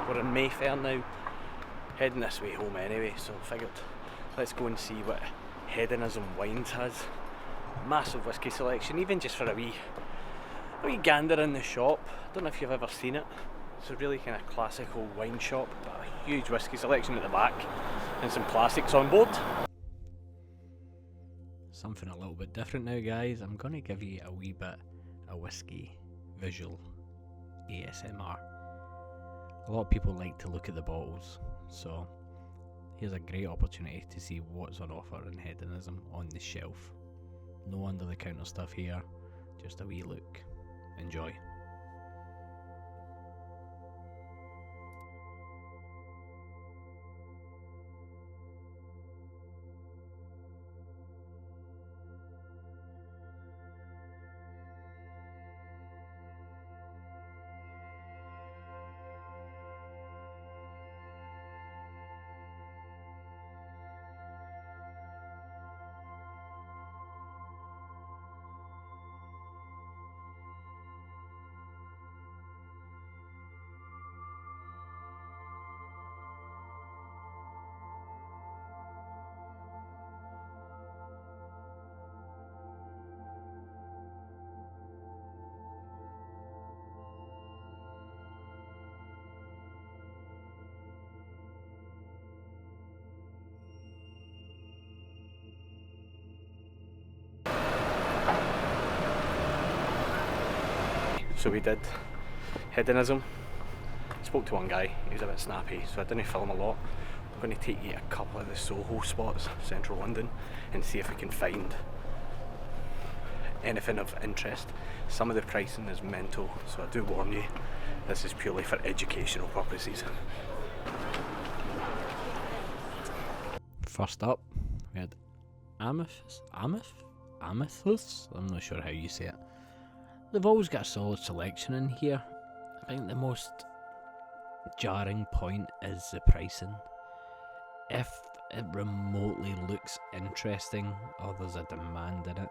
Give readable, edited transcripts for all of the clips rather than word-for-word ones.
We're in Mayfair now, heading this way home anyway, so I figured let's go and see what Hedonism Wines has. Massive whisky selection, even just for a wee gander in the shop. I don't know if you've ever seen it. It's a really kind of classical wine shop, but a huge whisky selection at the back and some classics on board. Something a little bit different now, guys. I'm going to give you a wee bit of whisky visual ASMR. A lot of people like to look at the bottles, so here's a great opportunity to see what's on offer in Hedonism on the shelf. No under the counter stuff here, just a wee look. Enjoy. So we did Hedonism. Spoke to one guy, he was a bit snappy, so I didn't film a lot. I'm going to take you to a couple of the Soho spots, central London, and see if we can find anything of interest. Some of the pricing is mental, so I do warn you, this is purely for educational purposes. First up, we had Amethyst? I'm not sure how you say it. They've always got a solid selection in here. I think the most jarring point is the pricing. If it remotely looks interesting, or there's a demand in it,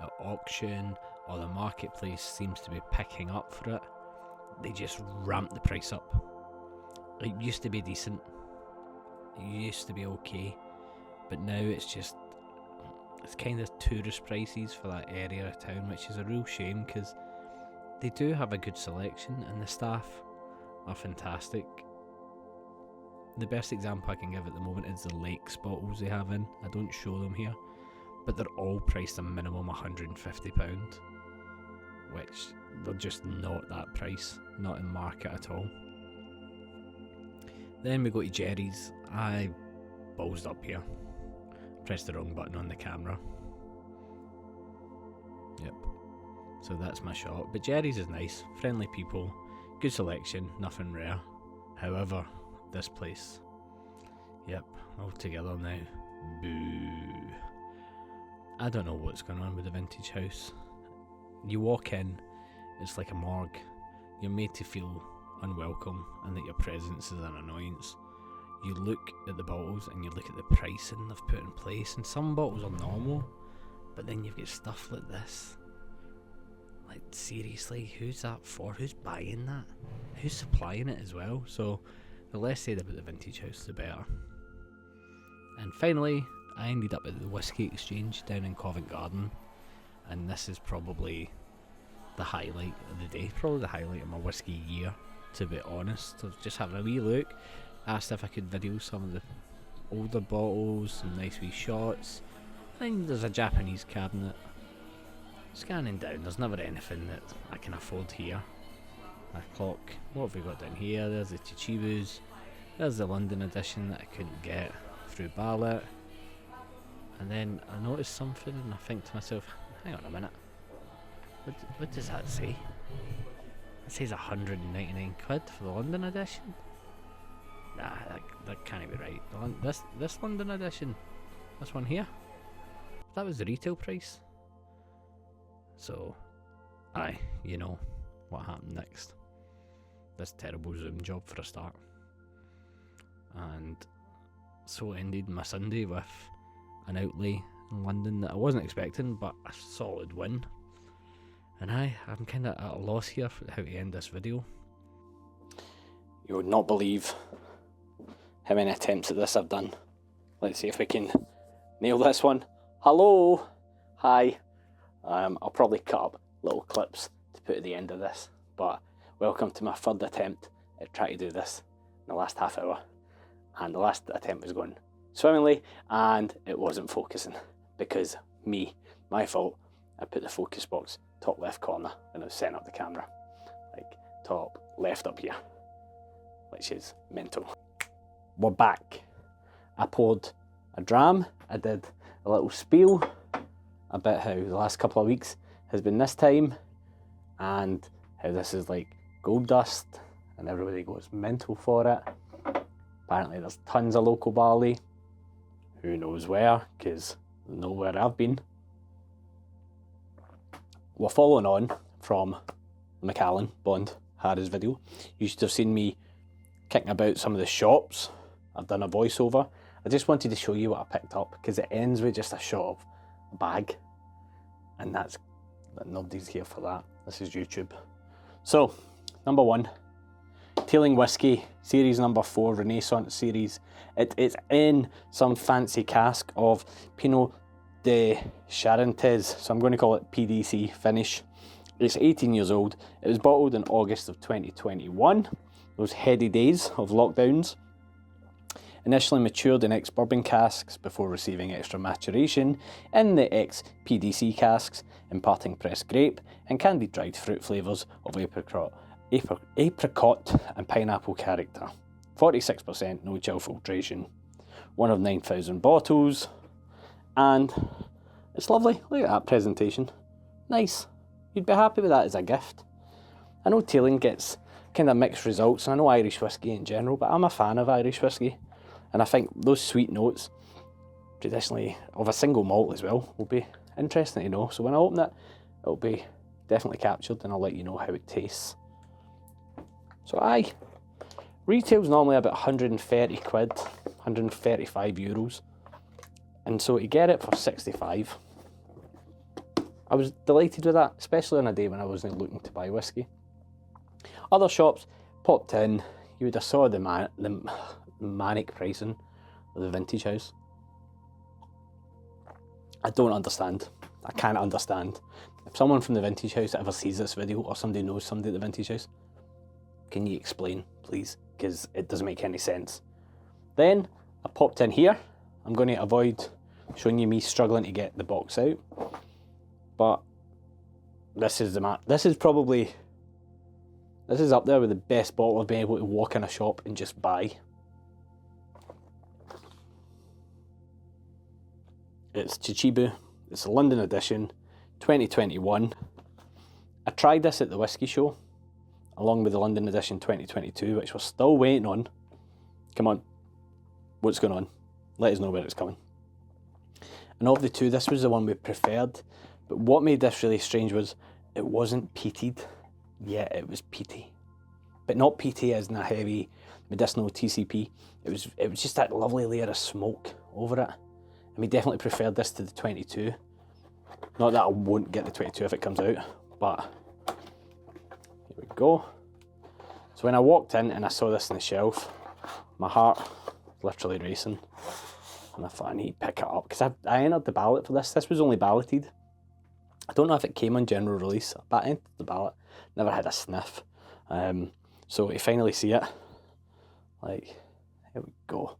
at auction, or the marketplace seems to be picking up for it, they just ramp the price up. It used to be decent, it used to be okay, but now it's kind of tourist prices for that area of town, which is a real shame because they do have a good selection and the staff are fantastic. The best example I can give at the moment is the Lakes bottles they have in. I don't show them here, but they're all priced a minimum £150, which they're just not that price, not in market at all. Then we go to Jerry's. I ballsed up here. Pressed the wrong button on the camera. Yep. So that's my shot. But Jerry's is nice, friendly people, good selection, nothing rare. However, this place, yep, all together now. Boo. I don't know what's going on with the vintage house. You walk in, it's like a morgue. You're made to feel unwelcome and that your presence is an annoyance. You look at the bottles and you look at the pricing they've put in place, and some bottles are normal, but then you've got stuff like this. Like, seriously, who's that for? Who's buying that? Who's supplying it as well? So the less said about the vintage house, the better. And finally, I ended up at the Whisky Exchange down in Covent Garden, and this is probably the highlight of the day, probably the highlight of my whisky year, to be honest. I was just having a wee look. Asked if I could video some of the older bottles, some nice wee shots. I think there's a Japanese cabinet. Scanning down, there's never anything that I can afford here. A clock. What have we got down here? There's the Chichibus. There's the London edition that I couldn't get through Ballot. And then I noticed something and I think to myself, hang on a minute. What does that say? It says 199 quid for the London edition. Nah, that can't be right. This London edition, this one here, that was the retail price. So, aye, you know what happened next. This terrible Zoom job for a start. And so ended my Sunday with an outlay in London that I wasn't expecting, but a solid win. And I'm kind of at a loss here for how to end this video. You would not believe how many attempts at this I've done. Let's see if we can nail this one. Hello, hi. I'll probably cut up little clips to put at the end of this, but welcome to my third attempt at trying to do this in the last half hour. And the last attempt was going swimmingly, and it wasn't focusing because my fault. I put the focus box top left corner when I was setting up the camera, like top left up here, which is mental. We're back. I poured a dram. I did a little spiel about how the last couple of weeks has been this time and how this is like gold dust and everybody goes mental for it. Apparently there's tons of local barley. Who knows where, because nowhere I've been. We're following on from the Macallan Bond Harris video. You should have seen me kicking about some of the shops. I've done a voiceover. I just wanted to show you what I picked up because it ends with just a shot of a bag, and nobody's here for that. This is YouTube. So, number 1, Tailing Whisky, series number 4, Renaissance series. It is in some fancy cask of Pinot de Charentais, so I'm going to call it PDC finish. It's 18 years old. It was bottled in August of 2021, those heady days of lockdowns. Initially matured in ex-bourbon casks before receiving extra maturation in the ex-PDC casks, imparting pressed grape and candied dried fruit flavours of apricot and pineapple character. 46% no chill filtration. One of 9,000 bottles. And it's lovely. Look at that presentation. Nice. You'd be happy with that as a gift. I know Tailing gets kind of mixed results, and I know Irish whiskey in general, but I'm a fan of Irish whiskey. And I think those sweet notes, traditionally of a single malt as well, will be interesting to know. So when I open it, it'll be definitely captured and I'll let you know how it tastes. So retail's normally about 130 quid, 135 euros. And so to get it for 65, I was delighted with that, especially on a day when I wasn't looking to buy whiskey. Other shops popped in, you would have saw the manic pricing of the vintage house. I don't understand. I can't understand. If someone from the vintage house ever sees this video or somebody knows somebody at the vintage house, can you explain, please? Because it doesn't make any sense. Then I popped in here. I'm going to avoid showing you me struggling to get the box out, but this is up there with the best bottle of being able to walk in a shop and just buy. It's Chichibu. It's a London edition, 2021. I tried this at the Whisky Show, along with the London edition 2022, which we're still waiting on. Come on, what's going on? Let us know where it's coming. And of the two, this was the one we preferred. But what made this really strange was it wasn't peated. Yeah, it was peaty. But not peaty as in a heavy medicinal TCP. It was just that lovely layer of smoke over it. And we definitely preferred this to the 22. Not that I won't get the 22 if it comes out, but here we go. So when I walked in and I saw this on the shelf, my heart was literally racing. And I thought I need to pick it up because I entered the ballot for this. This was only balloted. I don't know if it came on general release, but I entered the ballot. Never had a sniff. So to finally see it, like, here we go.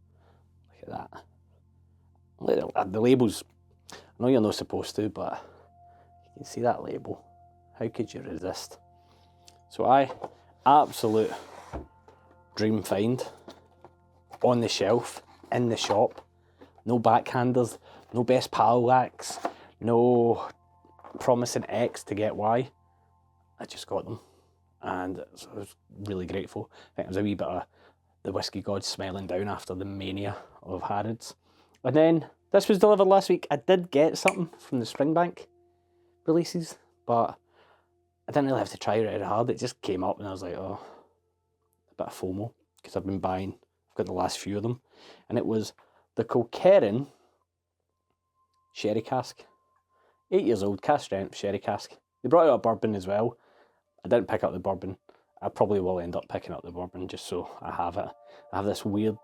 Look at that. Look at the labels. I know you're not supposed to, but you can see that label. How could you resist? So absolute dream find on the shelf, in the shop. No backhanders, no best pal wax, no promising X to get Y. I just got them, and so I was really grateful. I think it was a wee bit of the whiskey gods smiling down after the mania of Harrods. And then this was delivered last week. I did get something from the Springbank releases, but I didn't really have to try really hard. It just came up and I was like, oh, a bit of FOMO, because I've got the last few of them. And it was the Kilkerran sherry cask. 8 years old, cast strength sherry cask. They brought out a bourbon as well. I didn't pick up the bourbon. I probably will end up picking up the bourbon just so I have it. I have this weird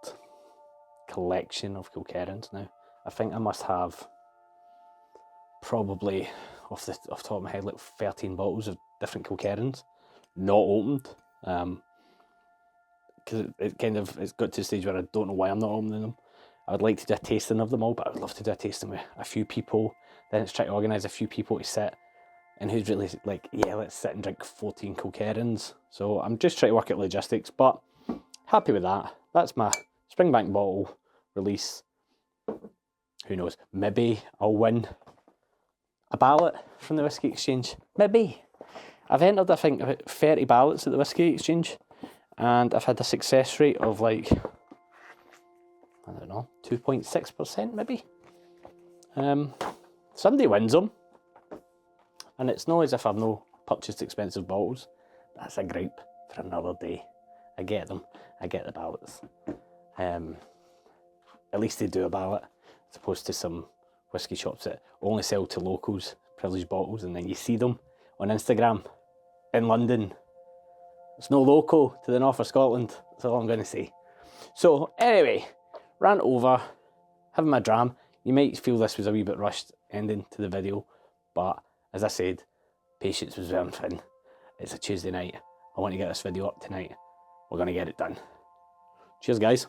collection of Kilkerrans now. I think I must have probably, off the top of my head, like 13 bottles of different Kilkerrans, not opened. Because it's got to the stage where I don't know why I'm not opening them. I would like to do a tasting of them all, but I would love to do a tasting with a few people. Then it's trying to organise a few people to sit, and who's really like, yeah, let's sit and drink 14 Kilkerrans. So I'm just trying to work out logistics, but happy with that. That's my Springbank bottle release. Who knows? Maybe I'll win a ballot from the Whisky Exchange. Maybe. I've entered, I think, about 30 ballots at the Whisky Exchange, and I've had a success rate of like, I don't know, 2.6% maybe. Somebody wins them, and it's not as if I've no purchased expensive bottles. That's a gripe for another day. I get them. I get the ballots. At least they do a ballot, as opposed to some whisky shops that only sell to locals, privileged bottles, and then you see them on Instagram in London. It's no local to the north of Scotland. That's all I'm going to say. So anyway, rant over, having my dram. You might feel this was a wee bit rushed ending to the video, but as I said, patience was everything. It's a Tuesday night. I want to get this video up tonight. We're going to get it done. Cheers guys.